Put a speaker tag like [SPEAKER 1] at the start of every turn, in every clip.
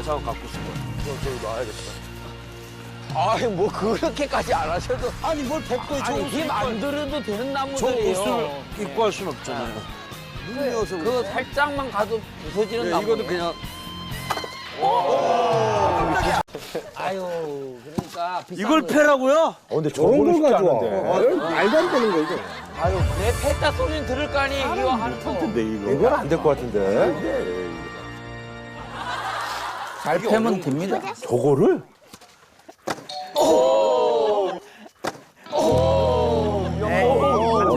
[SPEAKER 1] 저거 갖고 싶어.
[SPEAKER 2] 저기 놔야겠다.
[SPEAKER 1] 아니 뭐 그렇게까지 안 하셔도.
[SPEAKER 3] 아니 뭘 100도에
[SPEAKER 1] 아니 힘 안 들여도 되는
[SPEAKER 3] 저
[SPEAKER 1] 나무들이에요.
[SPEAKER 3] 옷을 입고 할 순 없잖아요.
[SPEAKER 2] 눈이어서.
[SPEAKER 1] 그거 살짝만 가도 부서지는 나무.
[SPEAKER 2] 이거도 그냥.
[SPEAKER 1] 아유 그러니까 비싼
[SPEAKER 3] 이걸
[SPEAKER 1] 거.
[SPEAKER 3] 패라고요?
[SPEAKER 4] 근데 저런 걸 가져와.
[SPEAKER 2] 말도 안 되는 거 이거.
[SPEAKER 1] 아유 내 패다 소리는 들을 거 아니 이거 하는 거.
[SPEAKER 4] 이건 안 될 것 같은데.
[SPEAKER 1] 잘 패면 됩니다.
[SPEAKER 4] 저거를?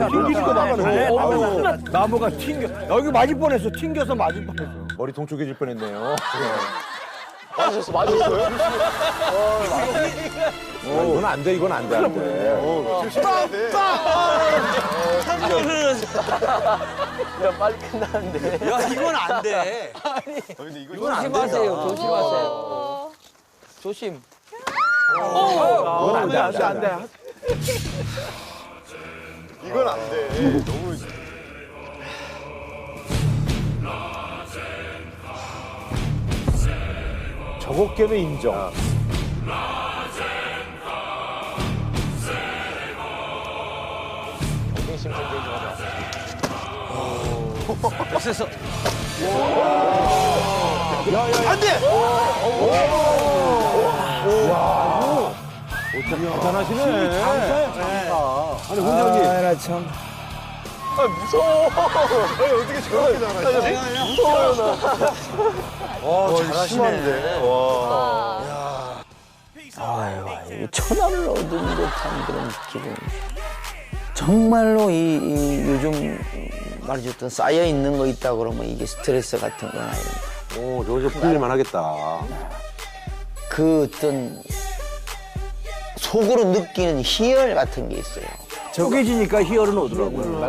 [SPEAKER 4] 튕기지도 나가네.
[SPEAKER 3] 나무가 튕겨. 여기 맞을 뻔했어. 튕겨서 맞을 뻔했어.
[SPEAKER 4] 머리 동쪽해질 뻔했네요.
[SPEAKER 2] 맞았어, 맞았어요?
[SPEAKER 4] 이건 안 돼, 이건 안 돼, 안 돼.
[SPEAKER 2] 조심해야 돼.
[SPEAKER 1] 야 빨리 끝나는데.
[SPEAKER 3] 야 이건 안 돼.
[SPEAKER 2] 근데 이거
[SPEAKER 1] 조심하세요. 조심하세요. 조심.
[SPEAKER 4] 이건 안 돼, 안 돼, 안 돼.
[SPEAKER 2] 이건 안 돼. 너무.
[SPEAKER 4] 저거 깨면 인정.
[SPEAKER 2] 경쟁심 생기지 마.
[SPEAKER 3] 됐어.
[SPEAKER 2] 안 돼!
[SPEAKER 4] 대단하시네.
[SPEAKER 3] 아니 훈장님.
[SPEAKER 4] 나 참.
[SPEAKER 2] 아, 무서워. 아니, 어떻게 저렇게 잘하지? 무서워요, 나. 잘하시네. 와.
[SPEAKER 1] 아유, 천하를 얻은 듯한 그런 기분. 정말로 이 요즘 말이죠, 어떤 쌓여 있는 거 있다 그러면 이게 스트레스 같은 거나 이런 거.
[SPEAKER 4] 오, 저거 풀릴만 하겠다.
[SPEAKER 1] 그 어떤 속으로 느끼는 희열 같은 게 있어요.
[SPEAKER 3] 쪼개지니까 희열은 오더라고요.